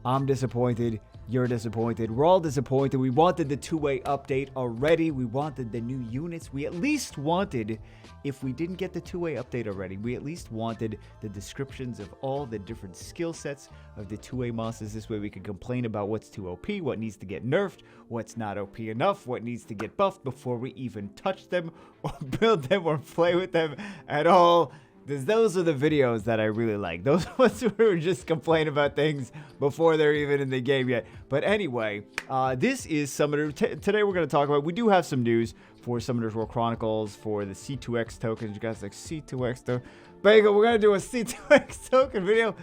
I'm disappointed. You're disappointed. We're all disappointed. We wanted the two-way update already. We wanted the new units. We at least wanted, if we didn't get the two-way update already, we at least wanted the descriptions of all the different skill sets of the two-way monsters. This way we could complain about what's too OP, what needs to get nerfed, what's not OP enough, what needs to get buffed before we even touch them or build them or play with them at all. Those are the videos that I really like. Those ones where we just complain about things before they're even in the game yet. But anyway, this is Summoner. Today we're going to talk about, we do have some news for Summoner's War Chronicles for the C2X tokens. You guys like C2X though? Bagel, we're going to do a C2X token video.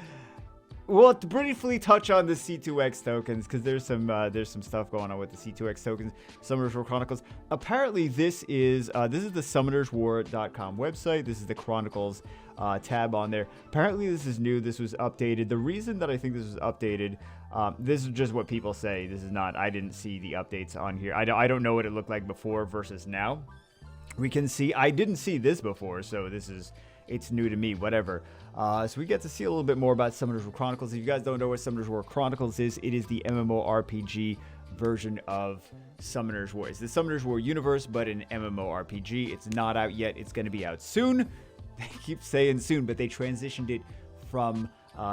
We'll briefly touch on the C2X tokens because there's some stuff going on with the C2X tokens. Summoners War Chronicles. Apparently, this is the summonerswar.com website. This is the Chronicles tab on there. Apparently, this is new. This was updated. The reason that I think this was updated, this is just what people say. This is not. I didn't see the updates on here. I don't know what it looked like before versus now. We can see. I didn't see this before, so this is. It's new to me, whatever. So we get to see a little bit more about Summoners War Chronicles. If you guys don't know what Summoners War Chronicles is, it is the MMORPG version of Summoners War. It's the Summoners War universe, but an MMORPG. It's not out yet. It's going to be out soon. They keep saying soon, but they transitioned it from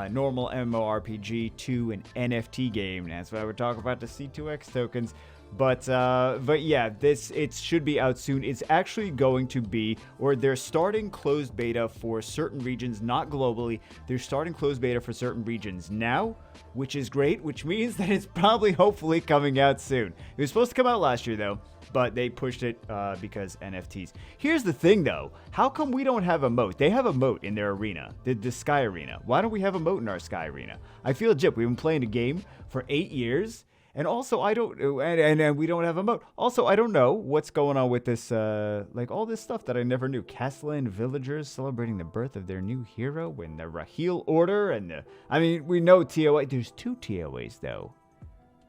normal MMORPG to an NFT game. That's why we're talking about the C2X tokens. But yeah, it should be out soon. It's actually going to be, or they're starting closed beta for certain regions, not globally. They're starting closed beta for certain regions now, which is great, which means that it's probably, hopefully, coming out soon. It was supposed to come out last year, though, but they pushed it because NFTs. Here's the thing, though. How come we don't have a moat? They have a moat in their arena, the Sky Arena. Why don't we have a moat in our Sky Arena? I feel legit. We've been playing a game for 8 years. And also, I don't, and we don't have a moat. Also, I don't know what's going on with this, like all this stuff that I never knew. Castellan villagers celebrating the birth of their new hero and the Raheel Order. And I mean, we know TOA. There's 2 TOAs, though.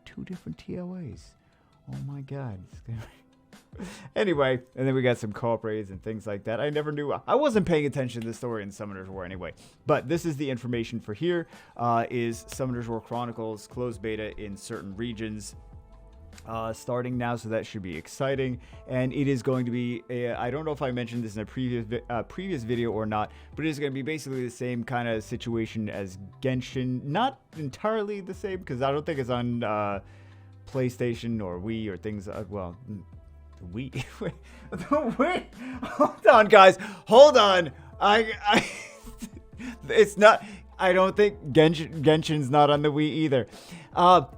2 different TOAs. Oh, my God. Anyway, and then we got some co-op raids and things like that. I never knew. I wasn't paying attention to the story in Summoners War anyway. But this is the information for here. Is Summoners War Chronicles closed beta in certain regions starting now, so that should be exciting. And it is going to be, I don't know if I mentioned this in a previous video or not, but it is going to be basically the same kind of situation as Genshin. Not entirely the same, because I don't think it's on PlayStation or Wii or things, well... Wait, hold on, guys. Hold on. It's not. I don't think Genshin's not on the Wii either.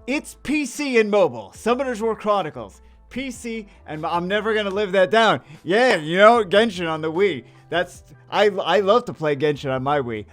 It's PC and mobile. Summoners War Chronicles. PC, and I'm never gonna live that down. Yeah, you know, Genshin on the Wii. I love to play Genshin on my Wii.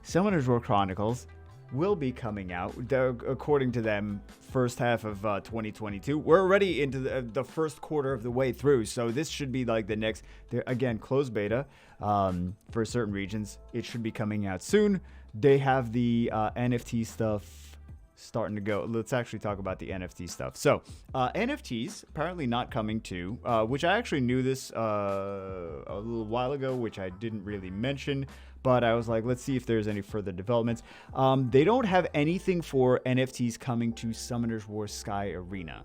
Summoners War Chronicles will be coming out, according to them, first half of 2022. We're already into the first quarter of the way through, so this should be like the next, again, closed beta for certain regions. It should be coming out soon. They have the NFT stuff starting to go. Let's actually talk about the NFT stuff. So NFTs apparently not coming to, which I actually knew this a little while ago, which I didn't really mention. But I was like, let's see if there's any further developments. They don't have anything for NFTs coming to Summoners War Sky Arena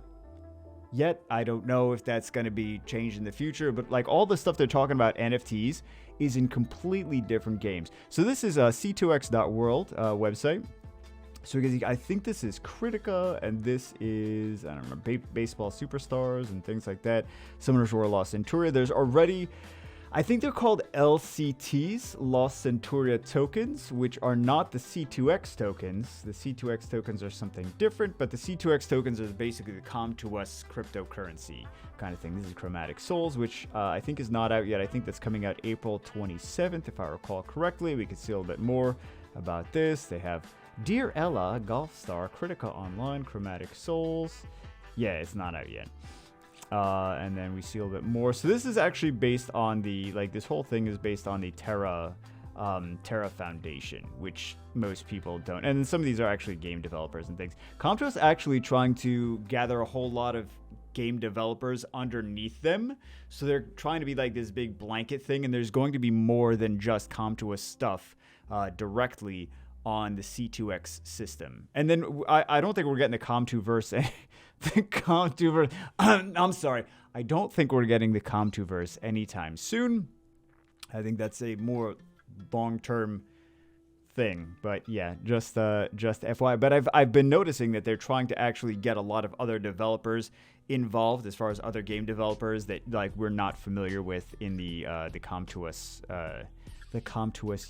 yet. I don't know if that's going to be changed in the future. But like all the stuff they're talking about NFTs is in completely different games. So this is a C2X.world website. So I think this is Critica, and this is, I don't remember, Baseball Superstars and things like that. Summoners War Lost Centuria. There's already... I think they're called LCTs, Lost Centuria tokens, which are not the C2X tokens. The C2X tokens are something different, but the C2X tokens are basically the come to us cryptocurrency kind of thing. This is Chromatic Souls, which I think is not out yet. I think that's coming out April 27th, if I recall correctly. We can see a little bit more about this. They have Dear Ella, Golf Star, Critica Online, Chromatic Souls. Yeah, it's not out yet. And then we see a little bit more. So this is actually based on the, like, this whole thing is based on the Terra Foundation, which most people don't. And some of these are actually game developers and things. Comto's actually trying to gather a whole lot of game developers underneath them. So they're trying to be like this big blanket thing. And there's going to be more than just Comto's stuff directly on the C2X system. And then I don't think we're getting the Com2verse. The Com2verse. I'm sorry. I don't think we're getting the Com2verse anytime soon. I think that's a more long-term thing. But yeah, just FYI. But I've been noticing that they're trying to actually get a lot of other developers involved, as far as other game developers that like we're not familiar with in the Com2Us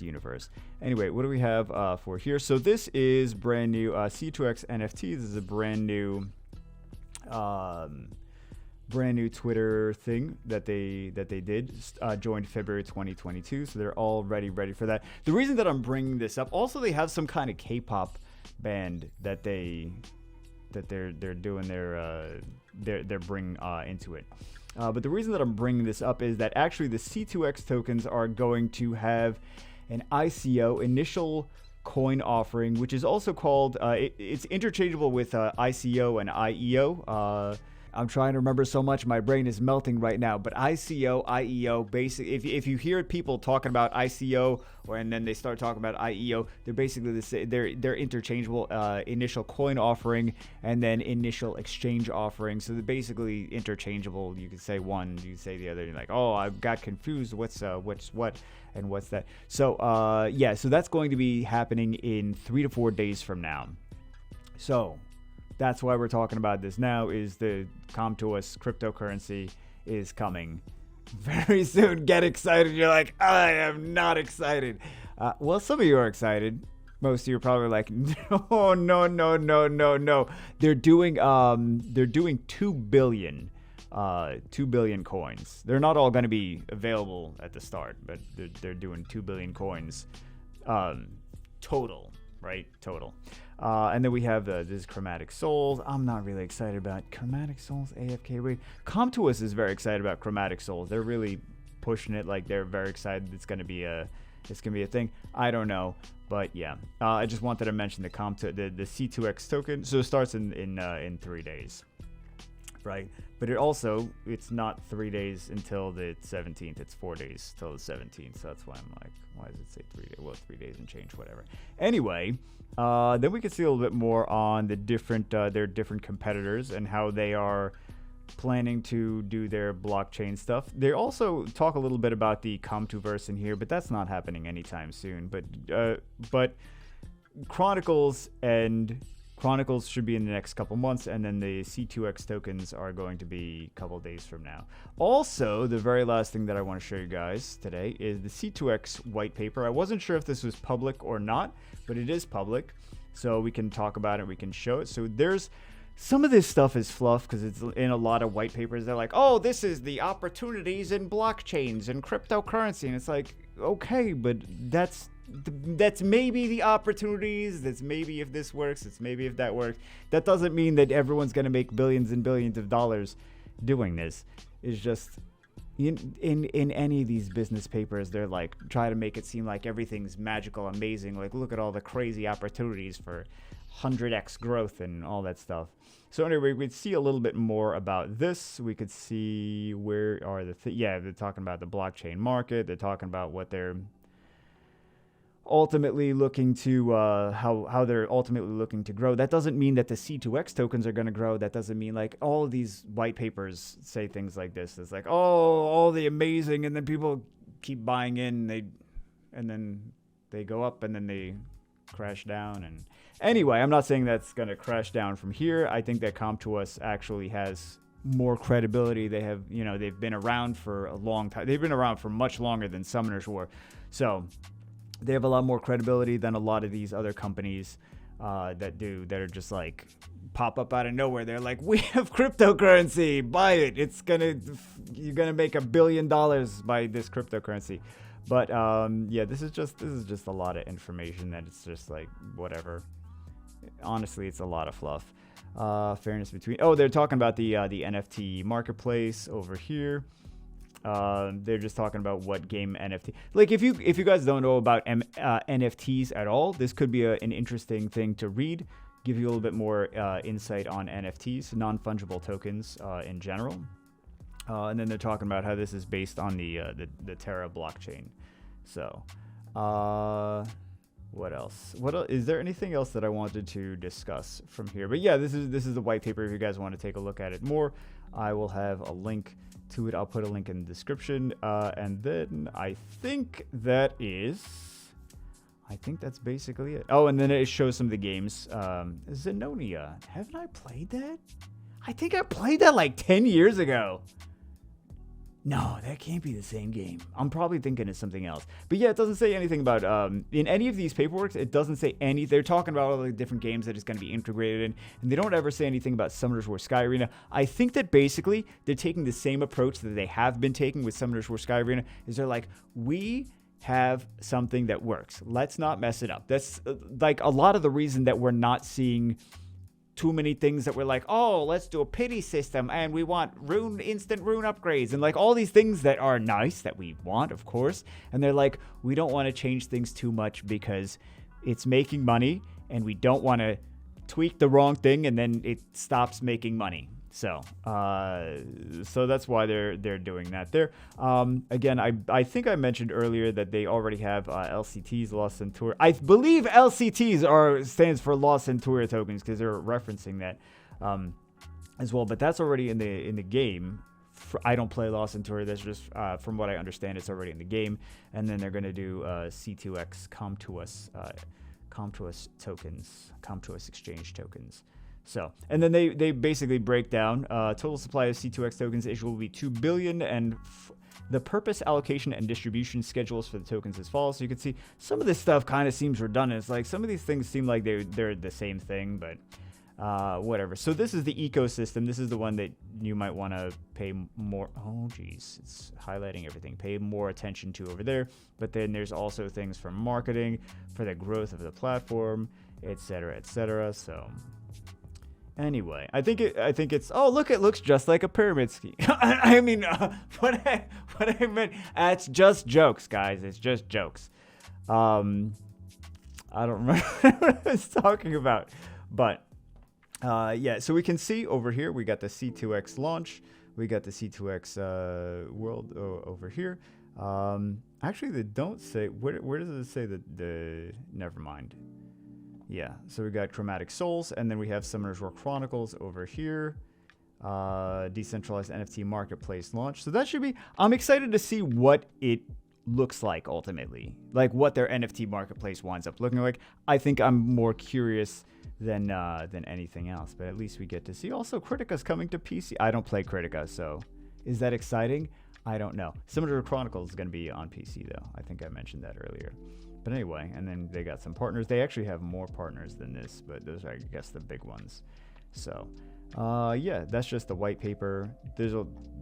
universe. Anyway, what do we have for here? So this is brand new C2X NFT. This is a brand new Twitter thing that they did. Joined February 2022, so they're all ready for that. The reason that I'm bringing this up, also they have some kind of K-pop band that they're doing they're bringing into it. But the reason that I'm bringing this up is that actually the C2X tokens are going to have an ICO, initial coin offering, which is also called, it's interchangeable with ICO and IEO. I'm trying to remember so much, my brain is melting right now. But ICO, IEO, basically, if you hear people talking about ICO and then they start talking about IEO, they're basically the same. They're interchangeable. Initial coin offering and then initial exchange offering. So they're basically interchangeable. You could say one, you could say the other. You're like, oh, I got confused. What's what and what's that? So yeah, so that's going to be happening in 3 to 4 days from now. So that's why we're talking about this now, is the Com2Us cryptocurrency is coming very soon. Get excited. You're like, I am not excited. Well, some of you are excited. Most of you are probably like, no. They're doing 2 billion coins. They're not all going to be available at the start, but they're doing 2 billion coins total, right? Total. And then we have this Chromatic Souls. I'm not really excited about Chromatic Souls AFK rate. Com2Us is very excited about Chromatic Souls. They're really pushing it, like they're very excited it's gonna be a thing. I don't know, but yeah. I just wanted to mention the C2X token. So it starts in 3 days, right? But it's not 3 days until the 17th. It's 4 days till the 17th. So that's why I'm like, why does it say 3 days? Well, 3 days and change, whatever. Anyway, then we can see a little bit more on the their different competitors and how they are planning to do their blockchain stuff. They also talk a little bit about the Com2verse in here, but that's not happening anytime soon. But Chronicles should be in the next couple months, and then the C2X tokens are going to be a couple days from now. Also, the very last thing that I want to show you guys today is the C2X white paper. I wasn't sure if this was public or not, but it is public, so we can talk about it, we can show it. So there's some of this stuff is fluff because it's in a lot of white papers. They're like, oh, this is the opportunities in blockchains and cryptocurrency, and it's like, okay, but that's maybe the opportunities. That's maybe if this works. It's maybe if that works. That doesn't mean that everyone's going to make billions and billions of dollars doing this. It's just in any of these business papers, they're like try to make it seem like everything's magical, amazing. Like, look at all the crazy opportunities for 100x growth and all that stuff. So anyway, we'd see a little bit more about this. We could see where are they're talking about the blockchain market. They're talking about what they're ultimately looking to how they're ultimately looking to grow. That doesn't mean that the C2X tokens are going to grow. That doesn't mean, like, all of these white papers say things like this. It's like, oh, all the amazing, and then people keep buying in, and then they go up and then they crash down. And anyway, I'm not saying that's going to crash down from here. I think that Com2Us actually has more credibility. They have, they've been around for a long time. They've been around for much longer than Summoners War. So they have a lot more credibility than a lot of these other companies that are just like pop up out of nowhere. They're like, we have cryptocurrency, buy it. You're gonna make $1 billion by this cryptocurrency. But yeah, this is just a lot of information that it's just like whatever. Honestly, it's a lot of fluff. Fairness between. Oh, they're talking about the NFT marketplace over here. They're just talking about what game NFT. Like, if you guys don't know about NFTs at all, this could be an interesting thing to read. Give you a little bit more insight on NFTs, non-fungible tokens in general. And then they're talking about how this is based on the Terra blockchain. So, What else? Is there anything else that I wanted to discuss from here? But yeah, this is the white paper. If you guys want to take a look at it more, I will have a link to it. I'll put a link in the description. And then I think that's basically it. Oh, and then it shows some of the games. Zenonia. Haven't I played that? I think I played that like 10 years ago. No, that can't be the same game. I'm probably thinking of something else. But yeah, it doesn't say anything about, in any of these paperworks, it doesn't say any. They're talking about all the different games that it's going to be integrated in, and they don't ever say anything about Summoners War Sky Arena. I think that basically they're taking the same approach that they have been taking with Summoners War Sky Arena, is they're like, we have something that works. Let's not mess it up. That's like a lot of the reason that we're not seeing too many things that we're like, oh, let's do a pity system and we want instant rune upgrades and like all these things that are nice that we want, of course. And they're like, we don't want to change things too much because it's making money and we don't want to tweak the wrong thing and then it stops making money. So that's why they're doing that there. Again, I think I mentioned earlier that they already have LCTs, Lost Centuria. I believe LCTs stands for Lost Centuria tokens because they're referencing that as well. But that's already in the game. I don't play Lost Centuria. That's just from what I understand, it's already in the game. And then they're gonna do C2X come to us tokens, come to us exchange tokens. So, and then they basically break down total supply of C2X tokens issued will be 2 billion, and the purpose, allocation, and distribution schedules for the tokens as follows. So you can see some of this stuff kind of seems redundant. It's like some of these things seem like they're the same thing, but whatever. So this is the ecosystem. This is the one that you might want to pay more. Oh, geez, it's highlighting everything. Pay more attention to over there. But then there's also things for marketing, for the growth of the platform, etc., etc. So. Anyway, I think it's. Oh, look! It looks just like a pyramid scheme. I mean, what I meant. It's just jokes, guys. It's just jokes. I don't remember what I was talking about, but yeah. So we can see over here, we got the C2X launch. We got the C2X world over here. Actually, they don't say. Where does it say the? Never mind. Yeah, so we got Chromatic Souls, and then we have Summoners War Chronicles over here. Decentralized NFT marketplace launch. So that should be... I'm excited to see what it looks like ultimately. Like what their NFT marketplace winds up looking like. I think I'm more curious than anything else, but at least we get to see. Also, Critica's coming to PC. I don't play Critica, so is that exciting? I don't know. Summoners War Chronicles is going to be on PC, though. I think I mentioned that earlier. But anyway, and then they got some partners. They actually have more partners than this, but those are, I guess, the big ones. So, yeah, that's just the white paper. There's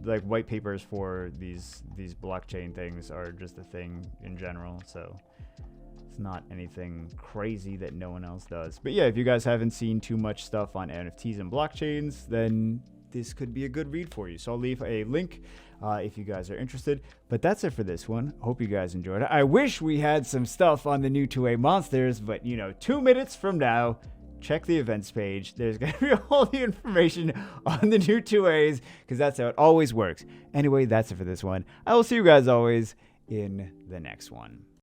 like white papers for these blockchain things are just a thing in general. So it's not anything crazy that no one else does. But yeah, if you guys haven't seen too much stuff on NFTs and blockchains, then this could be a good read for you. So I'll leave a link if you guys are interested. But that's it for this one. Hope you guys enjoyed it. I wish we had some stuff on the new 2A monsters, but 2 minutes from now, check the events page. There's going to be all the information on the new 2As because that's how it always works. Anyway, that's it for this one. I will see you guys always in the next one.